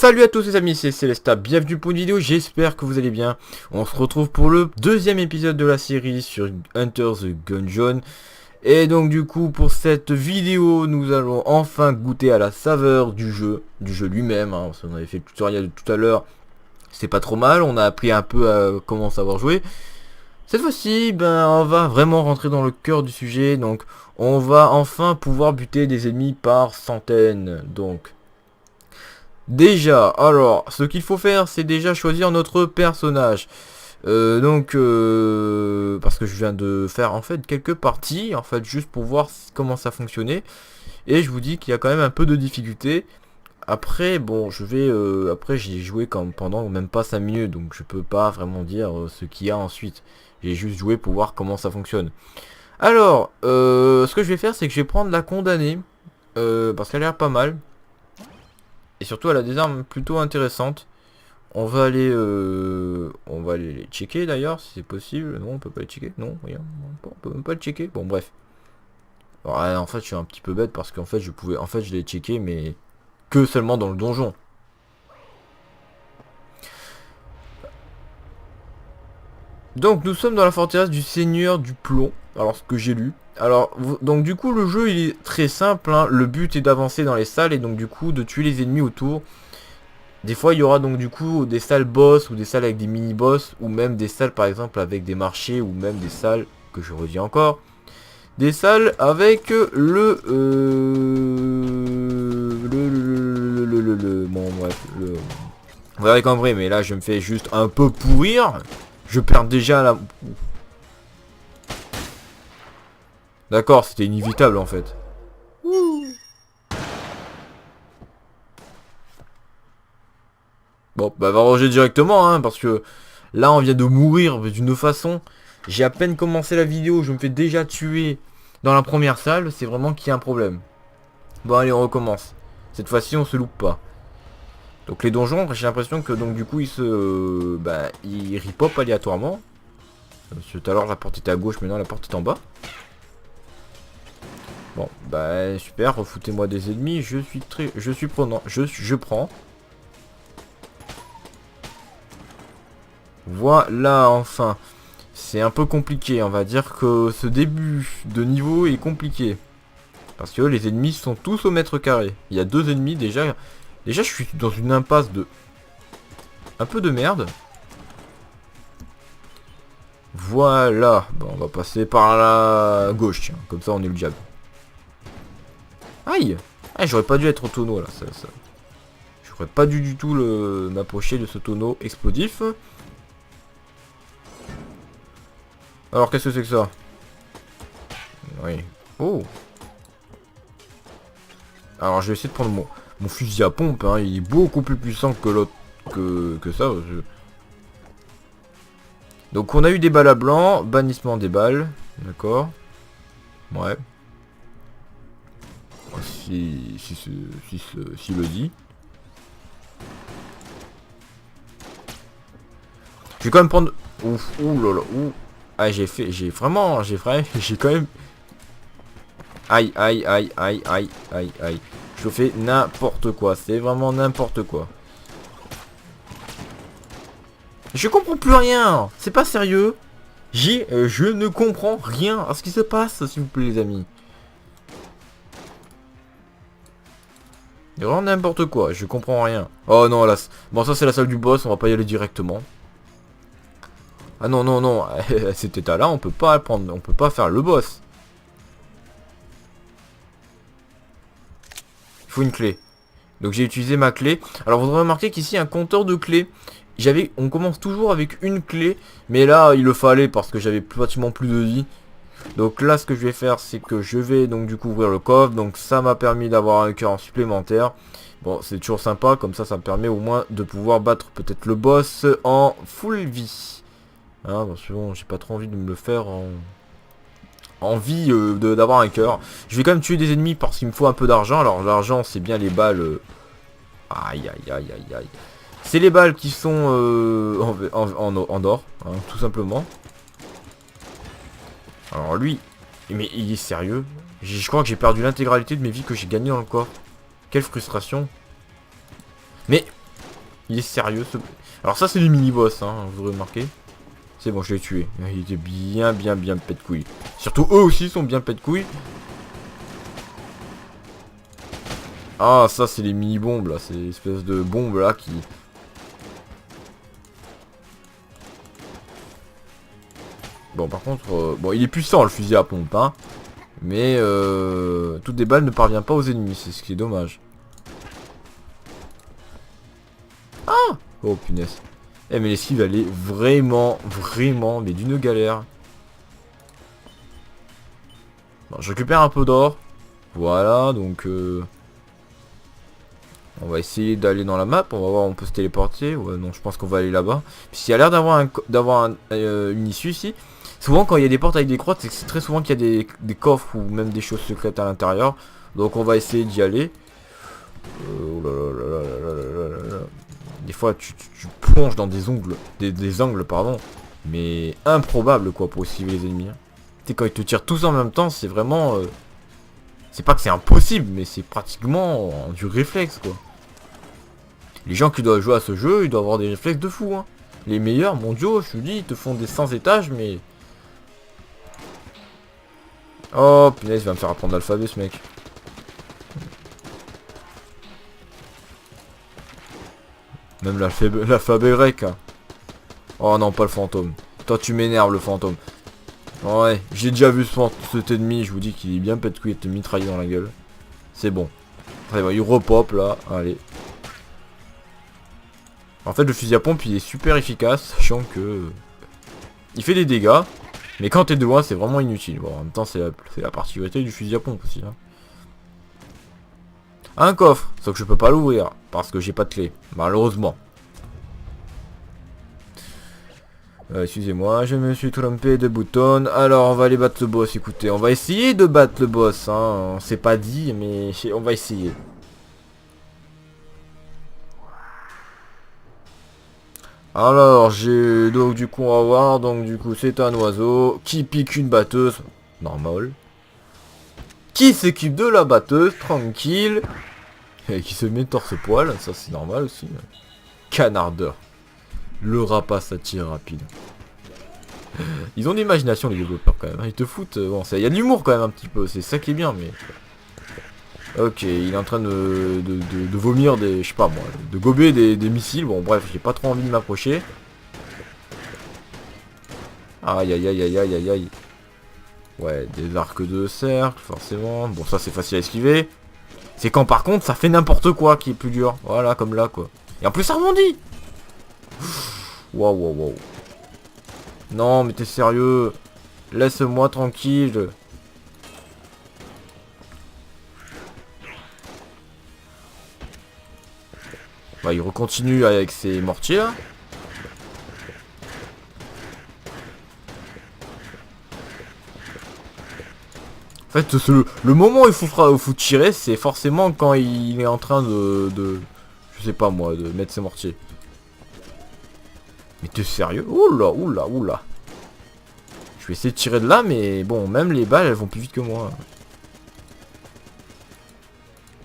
Salut à tous les amis, c'est Célesta, bienvenue pour une vidéo, j'espère que vous allez bien. On se retrouve pour le deuxième épisode de la série sur Enter the Gungeon. Et donc du coup pour cette vidéo nous allons enfin goûter à la saveur du jeu lui-même, hein, parce qu'on avait fait le tutoriel de tout à l'heure, c'était pas trop mal, on a appris un peu à comment savoir jouer. Cette fois-ci, on va vraiment rentrer dans le cœur du sujet, donc on va enfin pouvoir buter des ennemis par centaines, donc... Déjà, alors, ce qu'il faut faire, c'est déjà choisir notre personnage. Parce que je viens de faire en fait quelques parties, en fait, juste pour voir comment ça fonctionnait. Et je vous dis qu'il y a quand même un peu de difficulté. Après, bon, après, j'ai joué pendant même pas 5 minutes, donc je peux pas vraiment dire ce qu'il y a ensuite. J'ai juste joué pour voir comment ça fonctionne. Alors, ce que je vais faire, c'est que je vais prendre la condamnée, parce qu'elle a l'air pas mal. Et surtout elle a des armes plutôt intéressantes. On va aller les checker d'ailleurs si c'est possible. Non, on peut pas les checker. Non, rien. On peut même pas le checker. Bon bref. Alors, en fait je suis un petit peu bête parce qu'en fait je l'ai checké mais que seulement dans le donjon. Donc nous sommes dans la forteresse du Seigneur du Plomb. Alors ce que j'ai lu. Alors donc du coup le jeu il est très simple, hein. Le but est d'avancer dans les salles et donc du coup de tuer les ennemis autour. Des fois il y aura donc du coup des salles boss ou des salles avec des mini boss ou même des salles par exemple avec des marchés ou même des salles que je redis encore. Des salles avec bon bref vous avez compris, mais là je me fais juste un peu pourrir. Je perds déjà la... D'accord, c'était inévitable en fait. Bon, bah va ranger directement, hein, parce que là on vient de mourir d'une façon. J'ai à peine commencé la vidéo, je me fais déjà tuer dans la première salle, c'est vraiment qu'il y a un problème. Bon allez, on recommence. Cette fois-ci on se loupe pas. Donc les donjons, j'ai l'impression que donc du coup ils ils ripop aléatoirement. Tout à l'heure la porte était à gauche, maintenant la porte est en bas. Bon, bah super, refoutez-moi des ennemis, je suis prenant, je prends. Voilà, enfin. C'est un peu compliqué, on va dire que ce début de niveau est compliqué. Parce que les ennemis sont tous au mètre carré. Il y a 2 ennemis déjà. Déjà, je suis dans une impasse de... un peu de merde. Voilà. Bon, on va passer par la gauche, tiens. Comme ça, on est le diable. Aïe! Ah, j'aurais pas dû être au tonneau, là. J'aurais pas dû du tout m'approcher de ce tonneau explosif. Alors, qu'est-ce que c'est que ça? Oui. Oh! Alors, je vais essayer de prendre mon fusil à pompe, hein. Il est beaucoup plus puissant que l'autre, que ça. Donc, on a eu des balles à blanc, bannissement des balles. D'accord. Ouais. Si le dit. Je vais quand même prendre... Ouf, ouh là là, ouh. Ah, j'ai quand même... Aïe, aïe, aïe, aïe, aïe, aïe, aïe. Je fais n'importe quoi, c'est vraiment n'importe quoi. Je comprends plus rien, c'est pas sérieux. Je ne comprends rien à ce qui se passe, s'il vous plaît, les amis. C'est vraiment n'importe quoi, je comprends rien. Oh non, là... Bon, ça c'est la salle du boss, on va pas y aller directement. Ah non, non, non, à cet état-là, on peut pas prendre, on peut pas faire le boss. Il faut une clé. Donc j'ai utilisé ma clé. Alors vous aurez remarqué qu'ici, il y a un compteur de clés. On commence toujours avec une clé, mais là, il le fallait parce que j'avais pratiquement plus de vie. Donc là, ce que je vais faire, c'est que je vais donc du coup ouvrir le coffre. Donc ça m'a permis d'avoir un cœur supplémentaire. Bon, c'est toujours sympa, comme ça me permet au moins de pouvoir battre peut-être le boss en full vie. Hein, parce que bon, j'ai pas trop envie de me le faire en vie d'avoir un cœur. Je vais quand même tuer des ennemis parce qu'il me faut un peu d'argent. Alors l'argent, c'est bien les balles. Aïe, aïe, aïe, aïe, aïe. C'est les balles qui sont en or, hein, tout simplement. Alors lui, mais il est sérieux. Je crois que j'ai perdu l'intégralité de mes vies que j'ai gagnées dans le corps. Quelle frustration. Mais Il est sérieux ce... Alors ça c'est les mini-boss, hein, vous aurez remarqué. C'est bon, je l'ai tué. Il était bien pète de couilles. Surtout eux aussi sont bien pète de couilles. Ah, ça c'est les mini-bombes là. C'est l'espèce de bombes là qui... Bon, par contre, bon, il est puissant le fusil à pompe, hein. Mais toutes des balles ne parvient pas aux ennemis, c'est ce qui est dommage. Ah! Oh punaise. Eh mais l'esquive elle est vraiment, mais d'une galère. Bon, je récupère un peu d'or. Voilà, donc on va essayer d'aller dans la map, on va voir on peut se téléporter. Ouais, non, je pense qu'on va aller là-bas. Puisqu'il y a l'air d'avoir une issue ici. Souvent quand il y a des portes avec des crottes, c'est très souvent qu'il y a des coffres ou même des choses secrètes à l'intérieur. Donc on va essayer d'y aller. Oh là là là là là là là. Des fois tu plonges dans des angles pardon, mais improbable quoi pour esquiver les ennemis. Tu sais quand ils te tirent tous en même temps, c'est vraiment c'est pas que c'est impossible, mais c'est pratiquement du réflexe quoi. Les gens qui doivent jouer à ce jeu, ils doivent avoir des réflexes de fou hein. Les meilleurs mondiaux, je te dis, ils te font des 100 étages mais... Oh punaise, il va me faire apprendre l'alphabet ce mec. Même l'alphabet grec. Hein. Oh non, pas le fantôme. Toi, tu m'énerves, le fantôme. Ouais, j'ai déjà vu cet ennemi. Je vous dis qu'il est bien pète couille et te mitrailler dans la gueule. C'est bon. Allez, bah, il repop là. Allez. En fait, le fusil à pompe, il est super efficace. Sachant que... il fait des dégâts. Mais quand t'es de loin, c'est vraiment inutile. Bon, en même temps, c'est la particularité du fusil à pompe aussi. Hein. Un coffre, sauf que je peux pas l'ouvrir parce que j'ai pas de clé, malheureusement. Excusez-moi, je me suis trompé de bouton. Alors on va aller battre le boss, écoutez, on va essayer de battre le boss, hein. On s'est pas dit, mais on va essayer. Alors j'ai donc du coup on va voir, donc du coup c'est un oiseau qui pique une batteuse, normal. Qui s'occupe de la batteuse, tranquille. Et qui se met torse-poil, ça c'est normal aussi. Canardeur. Le rapace à tir rapide. Ils ont de l'imagination les développeurs quand même. Ils te foutent. Bon, il y a de l'humour quand même un petit peu. C'est ça qui est bien, mais. Ok, il est en train de vomir des. Je sais pas moi. De gober des missiles. Bon, bref, j'ai pas trop envie de m'approcher. Aïe aïe aïe aïe aïe aïe aïe. Ouais, des arcs de cercle, forcément. Bon, ça c'est facile à esquiver. C'est quand par contre ça fait n'importe quoi qui est plus dur. Voilà, comme là quoi. Et en plus ça rebondit. Waouh, waouh, waouh. Non, mais t'es sérieux. Laisse-moi tranquille. Bah, il recontinue avec ses mortiers là. En fait, le moment où il faut tirer, c'est forcément quand il est en train je sais pas moi, de mettre ses mortiers. Mais t'es sérieux? Oula, oula, oula. Je vais essayer de tirer de là, mais bon, même les balles, elles vont plus vite que moi.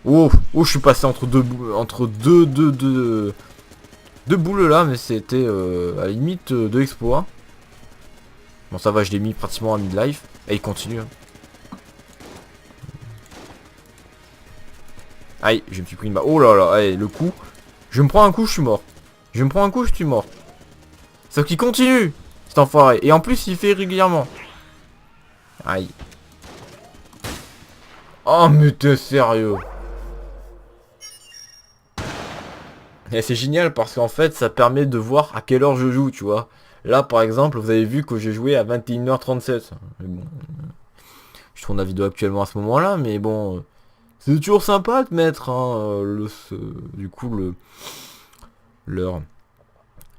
Oh, oh, je suis passé entre deux boules là, mais c'était à la limite de exploit. Bon, ça va, je l'ai mis pratiquement à mid-life. Et il continue. Hein. Aïe, je me suis pris une balle. Oh là là, allez, le coup. Je me prends un coup, je suis mort. Je me prends un coup, je suis mort. Sauf qu'il continue, cet enfoiré. Et en plus, il fait régulièrement. Aïe. Oh, mais t'es sérieux? Et c'est génial parce qu'en fait, ça permet de voir à quelle heure je joue, tu vois. Là, par exemple, vous avez vu que j'ai joué à 21h37. Bon, je tourne la vidéo actuellement à ce moment-là, mais bon... c'est toujours sympa de mettre hein, du coup l'heure.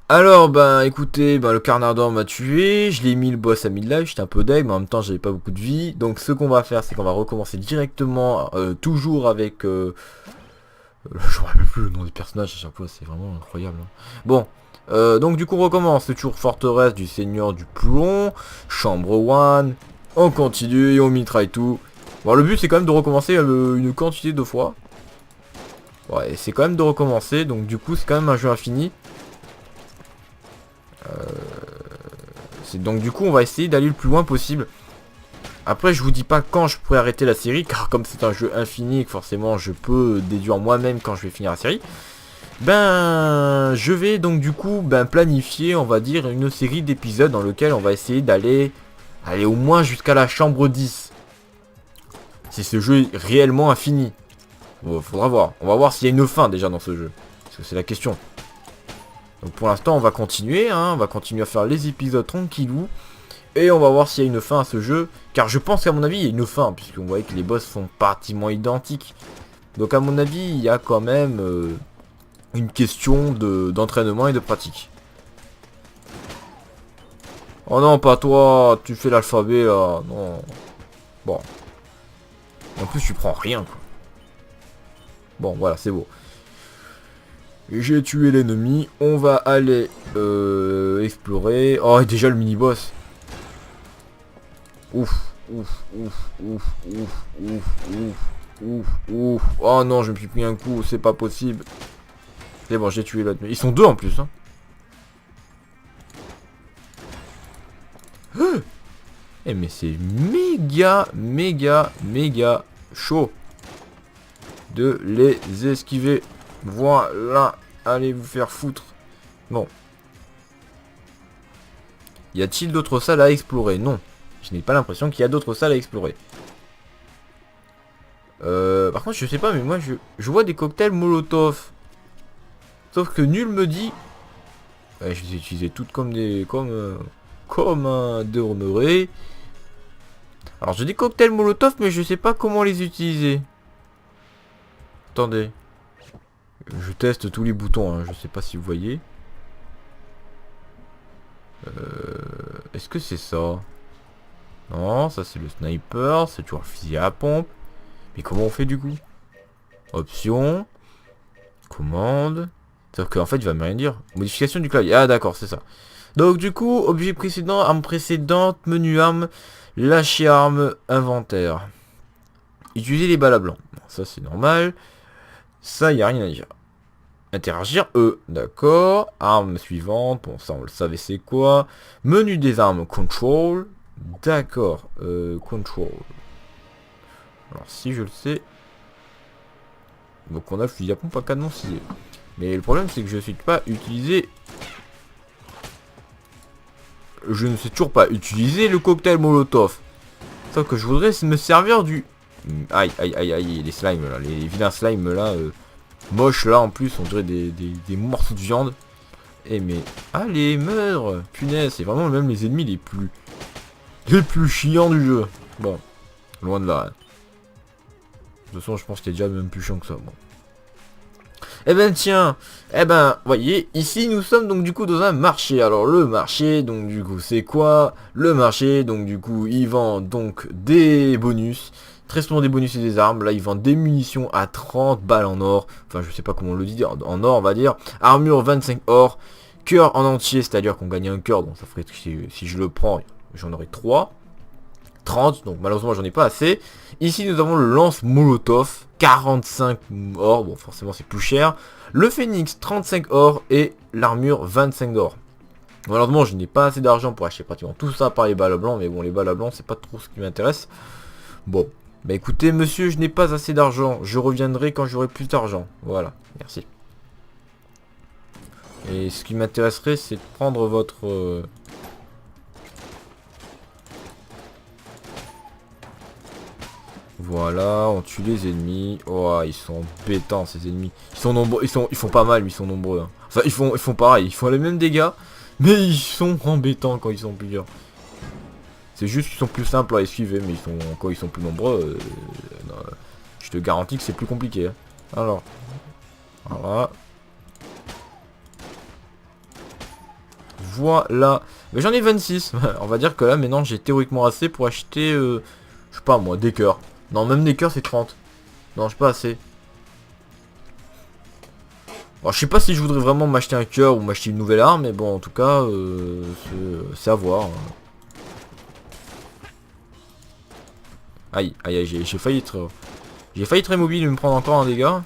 Alors ben écoutez, ben, le carnardor m'a tué, je l'ai mis le boss à mid-life, j'étais un peu deg, mais en même temps j'avais pas beaucoup de vie. Donc ce qu'on va faire, c'est qu'on va recommencer directement, toujours avec... je me rappelle plus le nom des personnages à chaque fois, c'est vraiment incroyable. Hein. Bon, donc du coup on recommence, c'est toujours forteresse du seigneur du plomb, chambre 1, on continue et on mitraille tout. Bon, le but c'est quand même de recommencer une quantité de fois. Ouais, c'est quand même de recommencer, donc du coup c'est quand même un jeu infini. Donc du coup on va essayer d'aller le plus loin possible. Après je vous dis pas quand je pourrais arrêter la série, car comme c'est un jeu infini, forcément je peux déduire moi-même quand je vais finir la série. Ben je vais donc du coup planifier, on va dire, une série d'épisodes dans lequel on va essayer d'aller au moins jusqu'à la chambre 10. Si ce jeu est réellement infini. Bon, faudra voir. On va voir s'il y a une fin déjà dans ce jeu. Parce que c'est la question. Donc pour l'instant on va continuer, hein, on va continuer à faire les épisodes tranquillou. Et on va voir s'il y a une fin à ce jeu. Car je pense qu'à mon avis il y a une fin, puisqu'on voit que les boss sont pratiquement identiques. Donc à mon avis il y a quand même une question d'entraînement et de pratique. Oh non, pas toi, tu fais l'alphabet là, non. Bon. En plus tu prends rien quoi. Bon voilà, c'est beau. J'ai tué l'ennemi, on va aller explorer. Oh, et déjà le mini-boss. Ouf, ouf, ouf, ouf, ouf, ouf, ouf, ouf, ouf. Oh non, je me suis pris un coup, c'est pas possible. C'est bon, j'ai tué l'autre. Ils sont deux en plus, hein. Eh mais c'est méga, méga, méga chaud de les esquiver. Voilà, allez vous faire foutre. Bon. Y a-t-il d'autres salles à explorer? Non. Je n'ai pas l'impression qu'il y a d'autres salles à explorer. Par contre, je sais pas, mais moi, je vois des cocktails Molotov. Sauf que nul me dit... Ouais, je les ai utilisés toutes comme des... Comme un demeuré. Alors, j'ai des cocktails Molotov, mais je sais pas comment les utiliser. Attendez. Je teste tous les boutons, hein. Je sais pas si vous voyez. Est-ce que c'est ça? Non, ça c'est le sniper, c'est toujours le fusil à pompe. Mais comment on fait du coup? Option. Commande. Sauf qu'en fait il va me rien dire. Modification du clavier. Ah d'accord, c'est ça. Donc du coup, objet précédent, arme précédente, menu arme, lâcher arme, inventaire. Utiliser les balles à blanc. Bon, ça c'est normal. Ça, il n'y a rien à dire. Interagir, d'accord. Arme suivante, bon ça on le savait c'est quoi. Menu des armes, control. D'accord, control. Alors si je le sais. Donc on a le fusil à pompe à canon scié. Mais le problème c'est que je ne sais pas utiliser. Je ne sais toujours pas utiliser le cocktail Molotov. Sauf que je voudrais me servir du... Aïe, aïe, aïe, aïe, les slimes là, les vilains slimes là. Moches là en plus, on dirait des morceaux de viande. Eh mais... Allez, meurs. Punaise, c'est vraiment même les ennemis les plus chiants du jeu. Bon, loin de là. De toute façon, je pense qu'il y a déjà même plus chiant que ça. Bon. Eh ben tiens, voyez, ici nous sommes donc du coup dans un marché. Alors le marché, donc du coup c'est quoi? Le marché, donc du coup il vend donc des bonus. Très souvent des bonus et des armes. Là il vend des munitions à 30 balles en or. Enfin je sais pas comment on le dit, en or on va dire. Armure 25 or. Cœur en entier, c'est-à-dire qu'on gagne un cœur. Donc ça ferait, si je le prends, j'en aurai 3. 30, donc malheureusement j'en ai pas assez. Ici nous avons le lance Molotov, 45 or, bon forcément c'est plus cher. Le phénix, 35 or et l'armure 25 d'or. Malheureusement je n'ai pas assez d'argent pour acheter pratiquement tout ça par les balles blancs, mais bon les balles blancs c'est pas trop ce qui m'intéresse. Bon, bah écoutez monsieur, je n'ai pas assez d'argent, je reviendrai quand j'aurai plus d'argent. Voilà, merci. Et ce qui m'intéresserait c'est de prendre votre... Voilà, on tue les ennemis. Oh, ils sont embêtants ces ennemis. Ils sont nombreux, ils font pas mal, mais ils sont nombreux. Hein. Enfin, ils font pareil, ils font les mêmes dégâts, mais ils sont embêtants quand ils sont plusieurs. C'est juste qu'ils sont plus simples à esquiver, mais quand ils sont plus nombreux, je te garantis que c'est plus compliqué. Hein. Alors, voilà. Voilà. Mais j'en ai 26. On va dire que là, maintenant, j'ai théoriquement assez pour acheter, je sais pas moi, des cœurs. Non, même des cœurs, c'est 30. Non, j'ai pas assez. Bon, je sais pas si je voudrais vraiment m'acheter un cœur ou m'acheter une nouvelle arme, mais bon, en tout cas, c'est à voir. Hein. Aïe, aïe, aïe, j'ai failli être... J'ai failli être immobile et me prendre encore un dégât.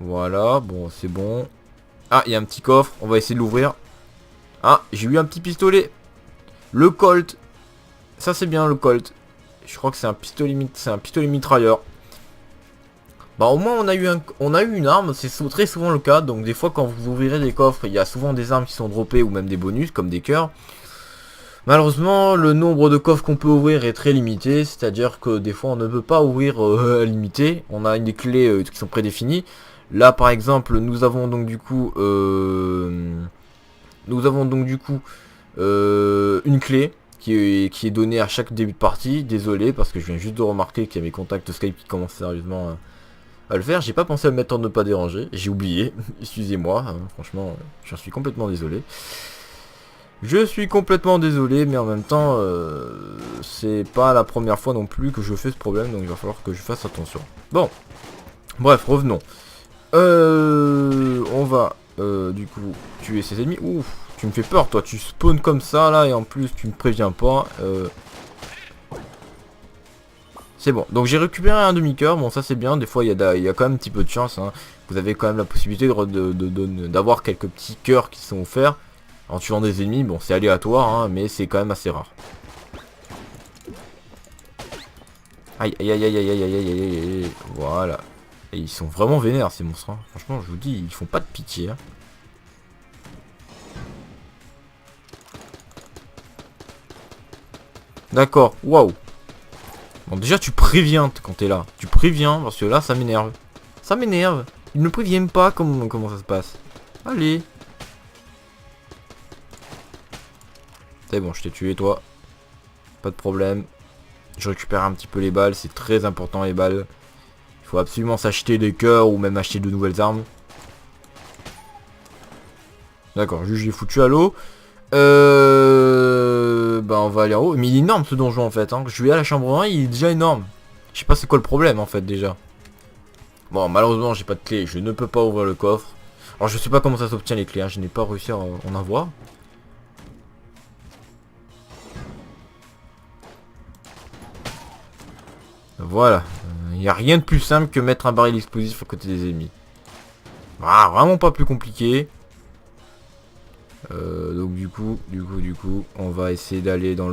Voilà, bon, c'est bon. Ah, il y a un petit coffre, on va essayer de l'ouvrir. Ah, j'ai eu un petit pistolet. Le Colt. Ça, c'est bien, le Colt. Je crois que c'est un pistolet mitrailleur. Bah, au moins, on a eu une arme. C'est très souvent le cas. Donc, des fois, quand vous ouvrirez des coffres, il y a souvent des armes qui sont droppées ou même des bonus, comme des cœurs. Malheureusement, le nombre de coffres qu'on peut ouvrir est très limité. C'est-à-dire que des fois, on ne peut pas ouvrir limité. On a des clés qui sont prédéfinies. Là, par exemple, nous avons donc du coup... une clé qui est donnée à chaque début de partie. Désolé parce que je viens juste de remarquer qu'il y a mes contacts Skype qui commencent sérieusement à le faire. J'ai pas pensé à me mettre en ne pas déranger. J'ai oublié. Excusez-moi. Franchement, j'en suis complètement désolé. Je suis complètement désolé, mais en même temps, c'est pas la première fois non plus que je fais ce problème, donc il va falloir que je fasse attention. Bon, bref, revenons. On va du coup tuer ses ennemis. Ouf, tu me fais peur, toi. Tu spawns comme ça là et en plus tu me préviens pas. C'est bon. Donc j'ai récupéré un demi-cœur. Bon, ça c'est bien. Des fois il y a quand même un petit peu de chance. Hein. Vous avez quand même la possibilité d'avoir quelques petits cœurs qui sont offerts en tuant des ennemis. Bon, c'est aléatoire, hein, mais c'est quand même assez rare. Aïe aïe aïe aïe aïe aïe aïe aïe aïe aïe. Voilà. Et ils sont vraiment vénères ces monstres. Hein. Franchement, je vous dis, ils font pas de pitié. Hein. D'accord, waouh. Bon, déjà, tu préviens quand t'es là. Tu préviens, parce que là, ça m'énerve. Ça m'énerve. Ils ne préviennent pas comment ça se passe. Allez. C'est bon, je t'ai tué, toi. Pas de problème. Je récupère un petit peu les balles. C'est très important, les balles. Il faut absolument s'acheter des cœurs ou même acheter de nouvelles armes. D'accord, juste j'ai foutu à l'eau. Bah on va aller en haut. Mais il est énorme ce donjon en fait. Hein. Je vais à la chambre 1, il est déjà énorme. Je sais pas c'est quoi le problème en fait déjà. Bon malheureusement j'ai pas de clé. Je ne peux pas ouvrir le coffre. Alors je sais pas comment ça s'obtient les clés. Hein. Je n'ai pas réussi à en avoir. Voilà. Il n'y a rien de plus simple que mettre un baril explosif à côté des ennemis. Ah, vraiment pas plus compliqué. Donc du coup, on va essayer d'aller dans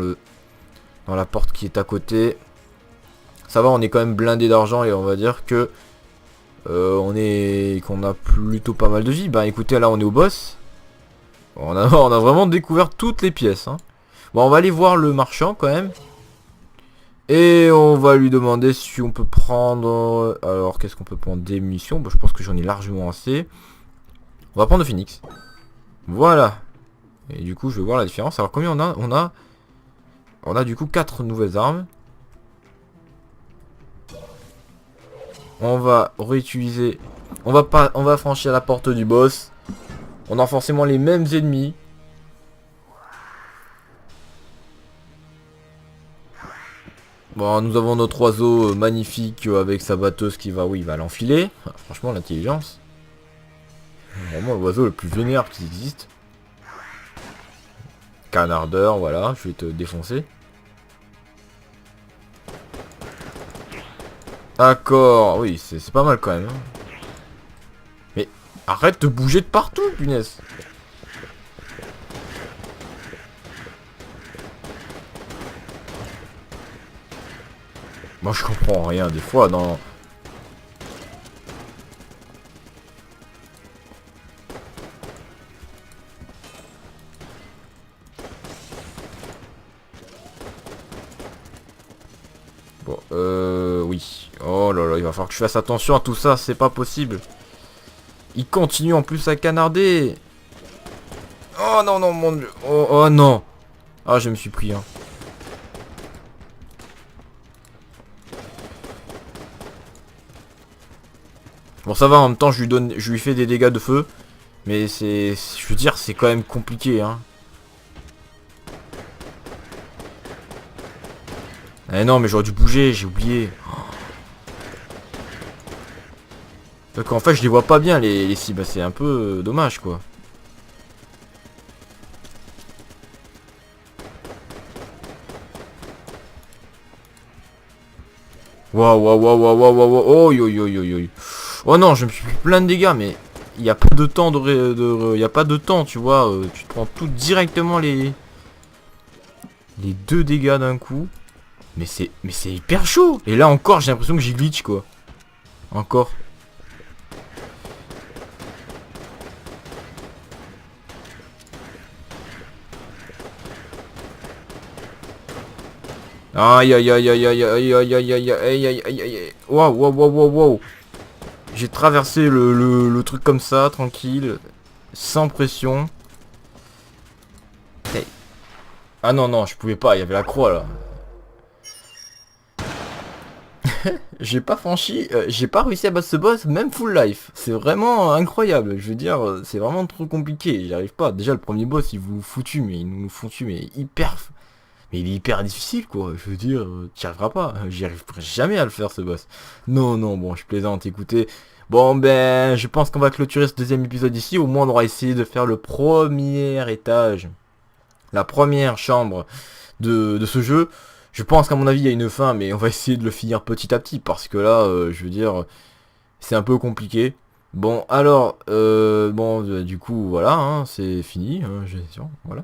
la porte qui est à côté. Ça va, on est quand même blindé d'argent et on va dire que qu'on a plutôt pas mal de vie. Bah écoutez, là on est au boss. On a vraiment découvert toutes les pièces. Hein. Bon, on va aller voir le marchand quand même. Et on va lui demander si on peut prendre... Alors, qu'est-ce qu'on peut prendre? Des munitions. Bah, je pense que j'en ai largement assez. On va prendre le phoenix. Voilà. Et du coup, je vais voir la différence. Alors, combien on a on a du coup 4 nouvelles armes. On va réutiliser... On va franchir la porte du boss. On a forcément les mêmes ennemis. Bon, nous avons notre oiseau magnifique avec sa batteuse qui va... Oui, il va l'enfiler. Franchement, l'intelligence. Vraiment l'oiseau le plus vénère qui existe. Canardeur, voilà, je vais te défoncer. D'accord, oui, c'est pas mal quand même. Hein. Mais arrête de bouger de partout, punaise. Moi je comprends rien des fois dans... Bon, oui. Oh là là, il va falloir que je fasse attention à tout ça, c'est pas possible. Il continue en plus à canarder. Oh non, non, mon dieu. Oh, oh non. Ah, je me suis pris, hein. Bon, ça va, en même temps, je lui fais des dégâts de feu. Mais c'est... Je veux dire, c'est quand même compliqué, hein. Eh non, mais j'aurais dû bouger, j'ai oublié. Donc en fait, je les vois pas bien, les cibles. C'est un peu dommage, quoi. Waouh, waouh, waouh, waouh, waouh, waouh, oh, yo, yo, yo, yo. Oh non, je me suis pris plein de dégâts, mais il n'y a pas de temps il y a pas de temps, tu vois. Tu te prends tout directement les deux dégâts d'un coup. Mais c'est hyper chaud. Et là encore, j'ai l'impression que j'ai glitch quoi. Encore. Aïe aïe aïe aïe aïe aïe aïe aïe aïe aïe aïe aïe aïe. Waouh waouh waouh waouh waouh. J'ai traversé le truc comme ça, tranquille, sans pression. Hey. Ah non non, je pouvais pas, il y avait la croix là. J'ai pas franchi, j'ai pas réussi à battre ce boss, même full life. C'est vraiment incroyable, je veux dire, c'est vraiment trop compliqué, j'y arrive pas. Déjà le premier boss il vous foutu, mais il nous foutu, mais hyper... Mais il est hyper difficile quoi, je veux dire, t'y arriveras pas, j'y arriverai jamais à le faire ce boss. Non, non, bon, je plaisante, écoutez. Bon ben, je pense qu'on va clôturer ce deuxième épisode ici, au moins on aura essayé de faire le premier étage, la première chambre de ce jeu. Je pense qu'à mon avis il y a une fin, mais on va essayer de le finir petit à petit, parce que là, je veux dire, c'est un peu compliqué. Bon, alors, du coup, voilà, hein, c'est fini, voilà.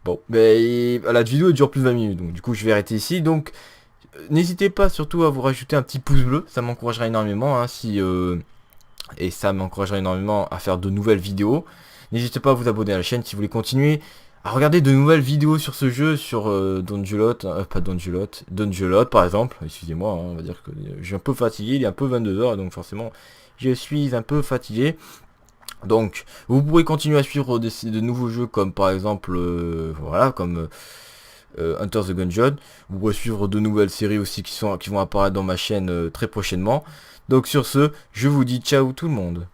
Bon, mais la vidéo dure plus de 20 minutes, donc du coup je vais arrêter ici. Donc n'hésitez pas surtout à vous rajouter un petit pouce bleu, ça m'encouragera énormément, hein, et ça m'encouragera énormément à faire de nouvelles vidéos. N'hésitez pas à vous abonner à la chaîne si vous voulez continuer à regarder de nouvelles vidéos sur ce jeu, sur Donjelot, pas Donjelot, Donjelot par exemple, excusez-moi, hein, on va dire que je suis un peu fatigué, il est un peu 22 h, donc forcément je suis un peu fatigué. Donc, vous pourrez continuer à suivre de nouveaux jeux comme par exemple, voilà, comme Enter the Gungeon. Vous pourrez suivre de nouvelles séries aussi qui vont apparaître dans ma chaîne très prochainement. Donc sur ce, je vous dis ciao tout le monde.